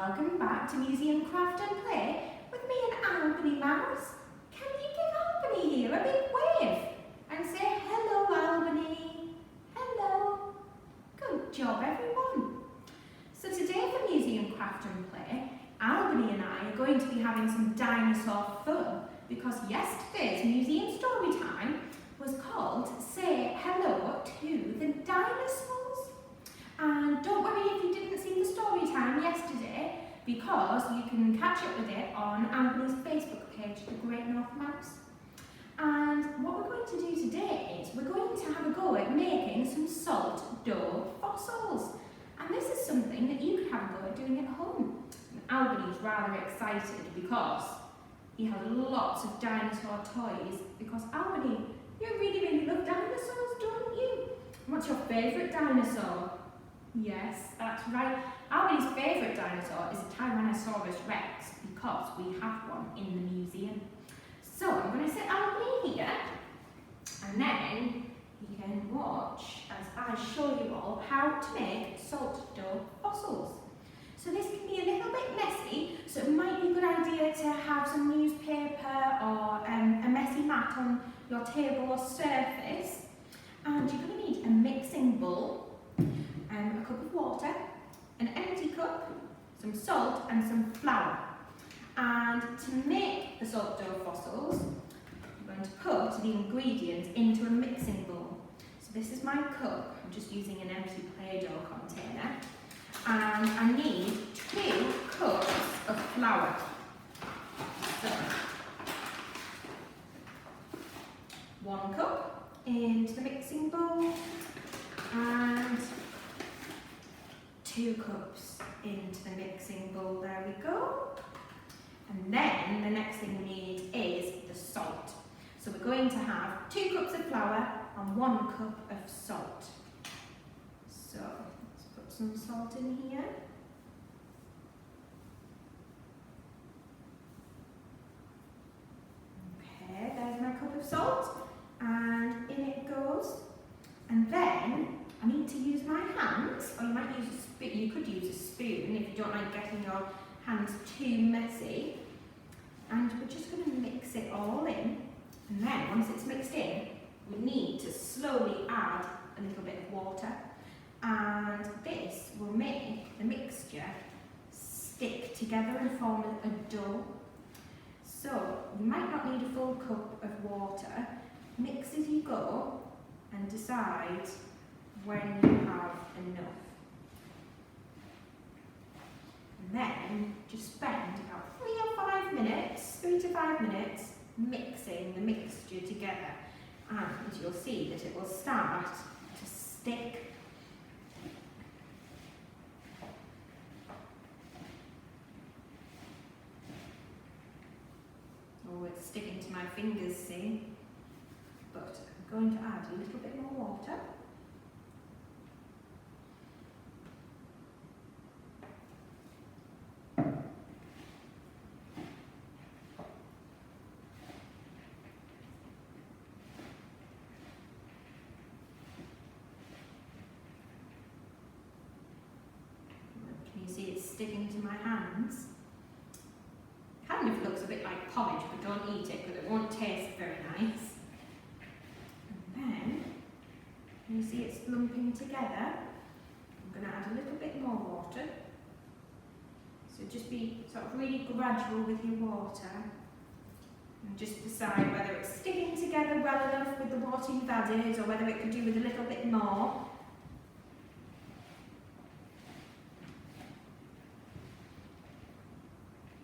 Welcome back to Museum Craft and Play with me and Albany Mouse. Can you give Albany here a big wave and say hello, Albany? Hello. Good job, everyone. So today for Museum Craft and Play, Albany and I are going to be having some dinosaur fun because yesterday's museum story time was called Say Hello to the Dinosaurs. And don't worry if you didn't see the story time yesterday, because you can catch up with it on Albany's Facebook page, The Great North Mouse. And what we're going to do today is we're going to have a go at making some salt dough fossils. And this is something that you could have a go at doing at home. And Albany's rather excited because he has lots of dinosaur toys, because Albany, you really love dinosaurs, don't you? What's your favourite dinosaur? Yes, that's right. Albany's favourite dinosaur is a Tyrannosaurus Rex because we have one in the museum. So I'm going to sit Albany here and then you can watch as I show you all how to make salt dough fossils. So this can be a little bit messy, so it might be a good idea to have some newspaper or a messy mat on your table or surface. And you're going to need a mixing bowl, a cup of water, an empty cup, some salt and some flour. And to make the salt dough fossils, I'm going to put the ingredients into a mixing bowl. So this is my cup, I'm just using an empty Play-Doh container. And I need 2 cups of flour. So, 1 cup into the mixing bowl and 2 cups into the mixing bowl, there we go. And then the next thing we need is the salt. So we're going to have 2 cups of flour and 1 cup of salt. So let's put some salt in here. Okay, there's my cup of salt, and in it goes. And then I need to use my hands, or you might use a spoon. You could use a spoon if you don't like getting your hands too messy. And we're just going to mix it all in. And then once it's mixed in, we need to slowly add a little bit of water. And this will make the mixture stick together and form a dough. So you might not need a full cup of water. Mix as you go and decide when you have enough. And then just spend about 3 to 5 minutes mixing the mixture together, and you'll see that it will start to stick. Oh, it's sticking to my fingers, see? But I'm going to add a little bit more water. Sticking to my hands. Kind of looks a bit like porridge, but don't eat it because it won't taste very nice. And then you see it's lumping together. I'm going to add a little bit more water. So just be sort of really gradual with your water and just decide whether it's sticking together well enough with the water you've added or whether it could do with a little bit more.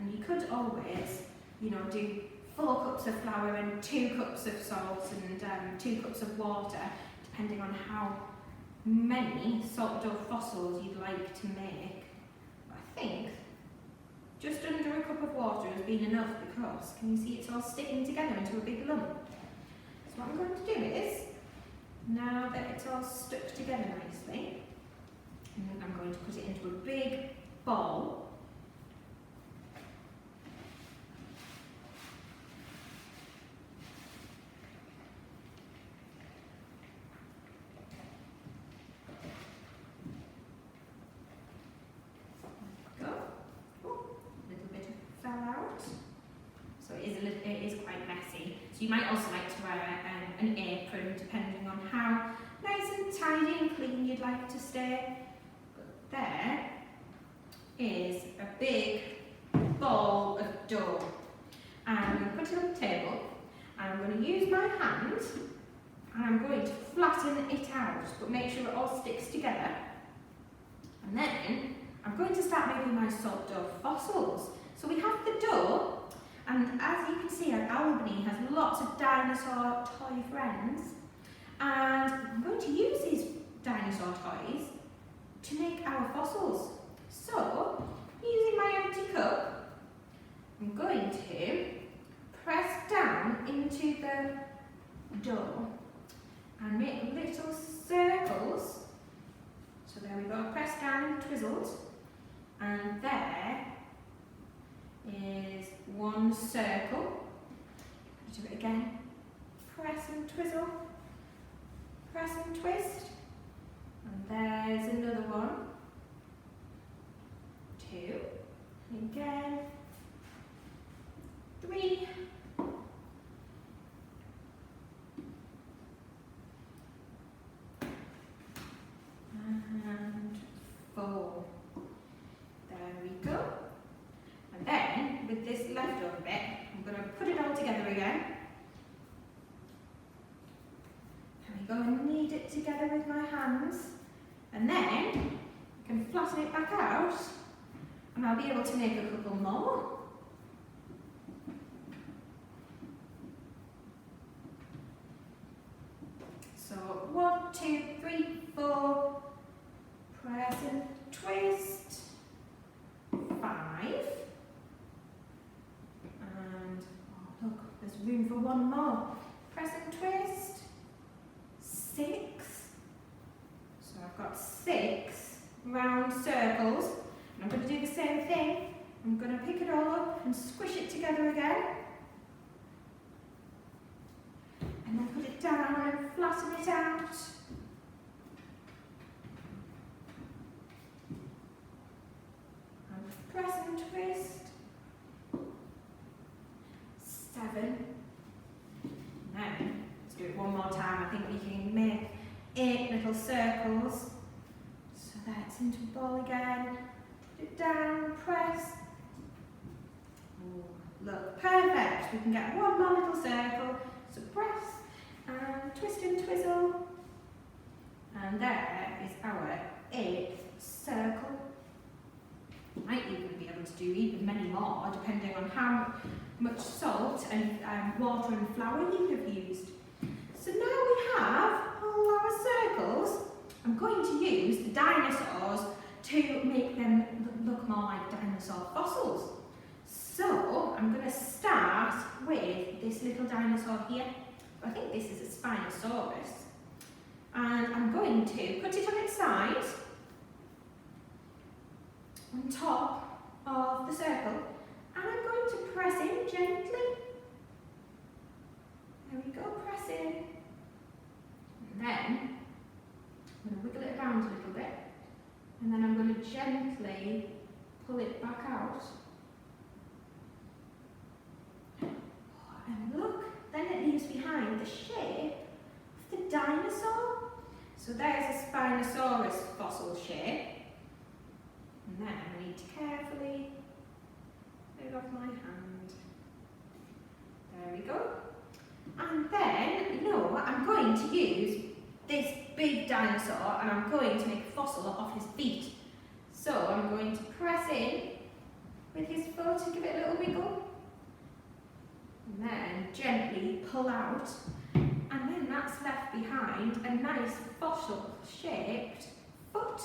And you could always, do 4 cups of flour and 2 cups of salt and 2 cups of water, depending on how many salt dough fossils you'd like to make. But I think just under a cup of water has been enough because, can you see it's all sticking together into a big lump? So what I'm going to do is, now that it's all stuck together nicely, I'm going to put it into a big bowl. So you might also like to wear an apron, depending on how nice and tidy and clean you'd like to stay. But there is a big ball of dough. And I'm going to put it on the table, and I'm going to use my hand, and I'm going to flatten it out, but make sure it all sticks together. And then I'm going to start making my Saltdough fossils. So we have the dough, and as you can see, Albany has lots of dinosaur toy friends, and I'm going to use these dinosaur toys to make our fossils. So, using my empty cup, I'm going to press down into the dough and make little circles. So there we go, press down and twizzled, and there is one circle. Do it again, press and twizzle, press and twist, and there's another one, two, and again, three, and four. There we go. And then, with this leftover bit, I'm going to put it all together again. There we go, and knead it together with my hands. And then, I can flatten it back out, and I'll be able to make a couple more. So, 1, 2, 3, 4, press and twist, 5, and oh look, there's room for one more, press and twist, 6, so I've got 6 round circles, and I'm going to do the same thing. I'm going to pick it all up and squish it together again, and then put it down and flatten it out. And press and twist. 7. Now, let's do it one more time. I think we can make 8 little circles. So that's into a ball again. Put it down, press. Ooh, look, perfect. We can get one more little circle. So press and twist and twizzle. And there is our 8th circle. You might even be able to do even many more, depending on how much salt and water and flour you have used. So now we have all our circles. I'm going to use the dinosaurs to make them look more like dinosaur fossils. So I'm going to start with this little dinosaur here. I think this is a Spinosaurus. And I'm going to put it on its side, on top of the circle, and I'm going to press in gently. There we go, press in. And then I'm going to wiggle it around a little bit, and then I'm going to gently pull it back out. And look, then it leaves behind the shape of the dinosaur. So there's a Spinosaurus fossil shape. And then I need to carefully move off my hand. There we go. And then, you know what, I'm going to use this big dinosaur and I'm going to make a fossil of his feet. So I'm going to press in with his foot and give it a little wiggle. And then gently pull out. And then that's left behind a nice fossil-shaped foot.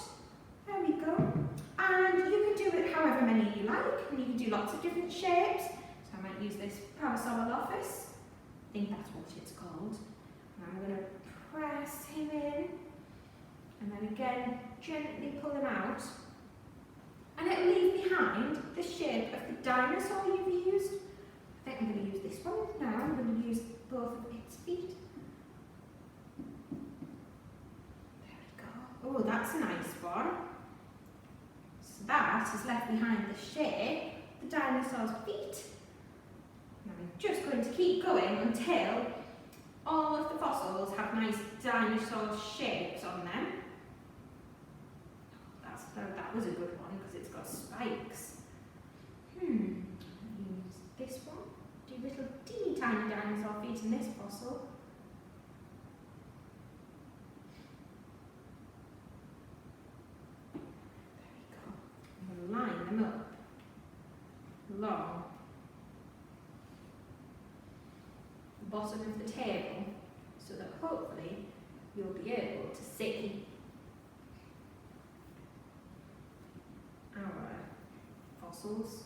There we go. And you can do it however many you like, and you can do lots of different shapes. So I might use this Parasaurolophus. I think that's what it's called. And I'm going to press him in, and then again gently pull him out. And it'll leave behind the shape of the dinosaur you've used. I think I'm going to use this one now. I'm going to use both of its feet. There we go. Oh, that's a nice one. So that has left behind the shape of the dinosaur's feet. Now I'm just going to keep going until all of the fossils have nice dinosaur shapes on them. That was a good one because it's got spikes. Use this one. Do little teeny tiny dinosaur feet in this fossil. There we go. I'm going to line them up along the bottom of the table so that hopefully you'll be able to see our fossils.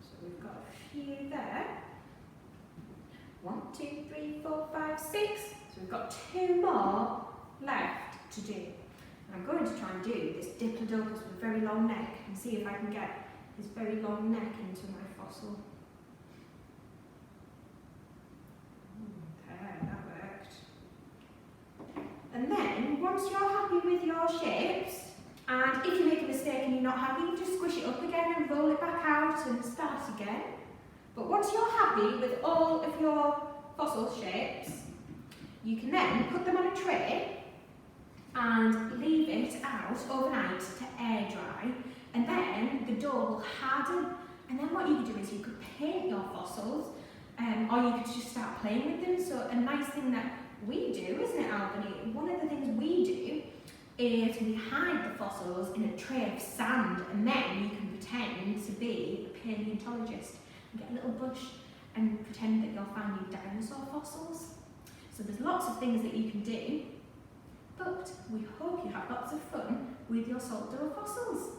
So we've got a few there. 1, 2, 3, 4, 5, 6. So we've got 2 more left to do. And I'm going to try and do this Diplodocus with a very long neck and see if I can get this very long neck into my fossil. Okay, that worked. And then, once you're happy with your shapes, and if you make a mistake and you're not happy, you just squish it up again and roll it back out and start again. But once you're happy with all of your fossil shapes, you can then put them on a tray and leave it out overnight to air dry, and then the dough will harden. And then what you could do is you could paint your fossils, or you could just start playing with them. So a nice thing that we do, isn't it, Albany? One of the things we do is we hide the fossils in a tray of sand, and then you can pretend to be a paleontologist and get a little bush and pretend that you're finding dinosaur fossils. So there's lots of things that you can do, but we hope you have lots of fun with your Saltdough fossils.